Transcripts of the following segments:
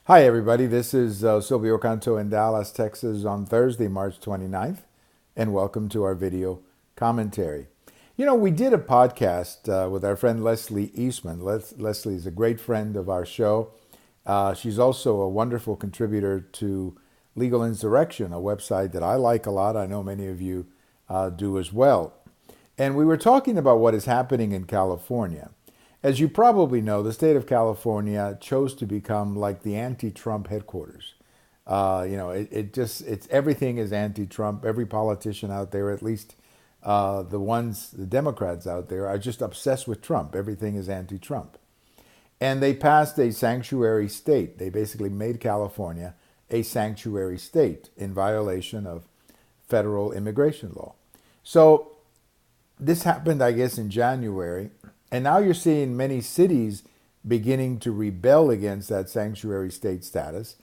Hi, everybody. This is Silvio Canto in Dallas, Texas on Thursday, March 29th, and welcome to our video commentary. You know, we did a podcast with our friend Leslie Eastman. Leslie is a great friend of our show. She's also a wonderful contributor to Legal Insurrection, a website that I like a lot. I know many of you do as well. And we were talking about what is happening in California. As you probably know, the state of California chose to become like the anti-Trump headquarters. It's everything is anti-Trump. Every politician out there, at least the Democrats out there, are just obsessed with Trump. Everything is anti-Trump. And they passed a sanctuary state. They basically made California a sanctuary state in violation of federal immigration law. So this happened, I guess, in January. And now you're seeing many cities beginning to rebel against that sanctuary state status.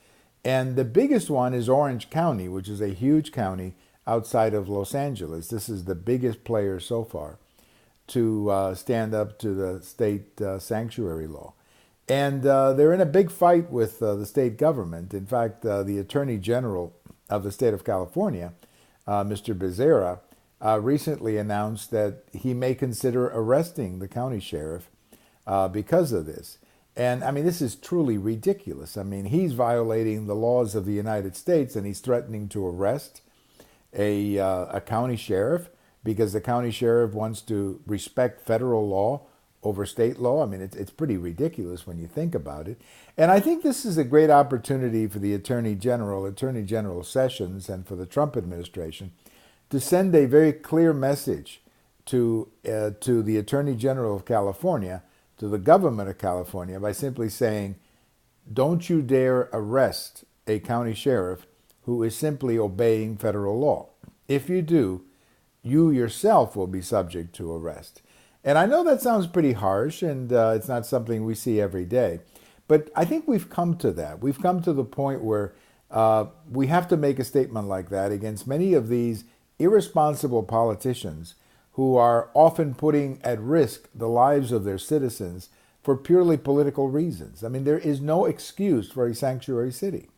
And the biggest one is Orange County, which is a huge county outside of Los Angeles. This is the biggest player so far to stand up to the state sanctuary law. And they're in a big fight with the state government. In fact, the Attorney General of the state of California, Mr. Becerra, recently announced that he may consider arresting the county sheriff because of this. And I mean, this is truly ridiculous. I mean, he's violating the laws of the United States and he's threatening to arrest a county sheriff because the county sheriff wants to respect federal law over state law. I mean, it's pretty ridiculous when you think about it. And I think this is a great opportunity for the Attorney General Sessions, and for the Trump administration to send a very clear message to the Attorney General of California, to the government of California, by simply saying, don't you dare arrest a county sheriff who is simply obeying federal law. If you do, you yourself will be subject to arrest. And I know that sounds pretty harsh, and it's not something we see every day. But I think we've come to that. We've come to the point where we have to make a statement like that against many of these irresponsible politicians who are often putting at risk the lives of their citizens for purely political reasons. I mean, there is no excuse for a sanctuary city.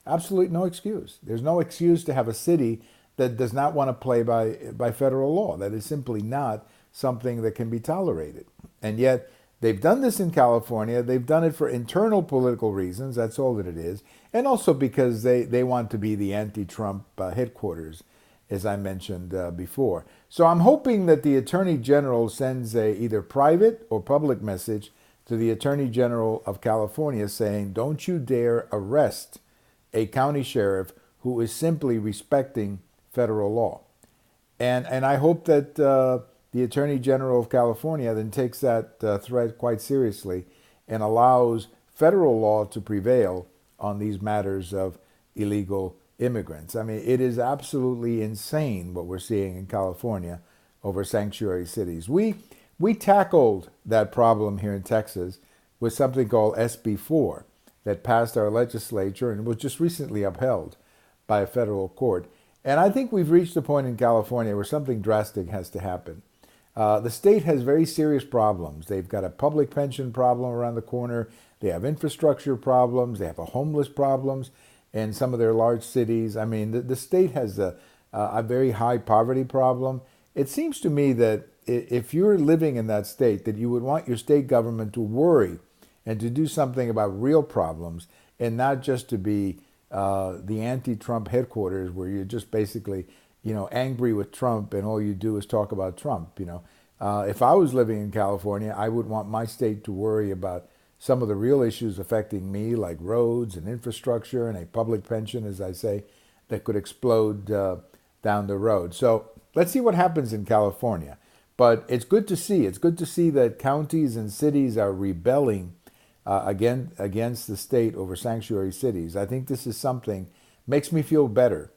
Absolutely no excuse. There's no excuse to have a city that does not want to play by federal law. That is simply not something that can be tolerated. And yet, they've done this in California. They've done it for internal political reasons. That's all that it is. And also because they want to be the anti-Trump headquarters, as I mentioned before. So I'm hoping that the Attorney General sends a either private or public message to the Attorney General of California saying, don't you dare arrest a county sheriff who is simply respecting federal law. And I hope that the Attorney General of California then takes that threat quite seriously and allows federal law to prevail on these matters of illegal immigrants. I mean, it is absolutely insane what we're seeing in California over sanctuary cities. We tackled that problem here in Texas with something called SB4 that passed our legislature and was just recently upheld by a federal court. And I think we've reached a point in California where something drastic has to happen. The state has very serious problems. They've got a public pension problem around the corner. They have infrastructure problems. They have a homeless problems in some of their large cities. I mean, the state has a very high poverty problem. It seems to me that if you're living in that state, that you would want your state government to worry and to do something about real problems and not just to be the anti-Trump headquarters where you're just basically, angry with Trump and all you do is talk about Trump. If I was living in California, I would want my state to worry about some of the real issues affecting me, like roads and infrastructure and a public pension, as I say, that could explode down the road. So let's see what happens in California. But it's good to see. It's good to see that counties and cities are rebelling against the state over sanctuary cities. I think this is something makes me feel better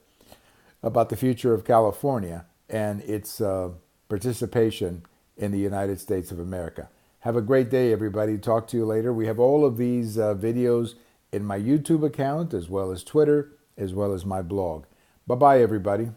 about the future of California and its participation in the United States of America. Have a great day, everybody. Talk to you later. We have all of these videos in my YouTube account, as well as Twitter, as well as my blog. Bye-bye, everybody.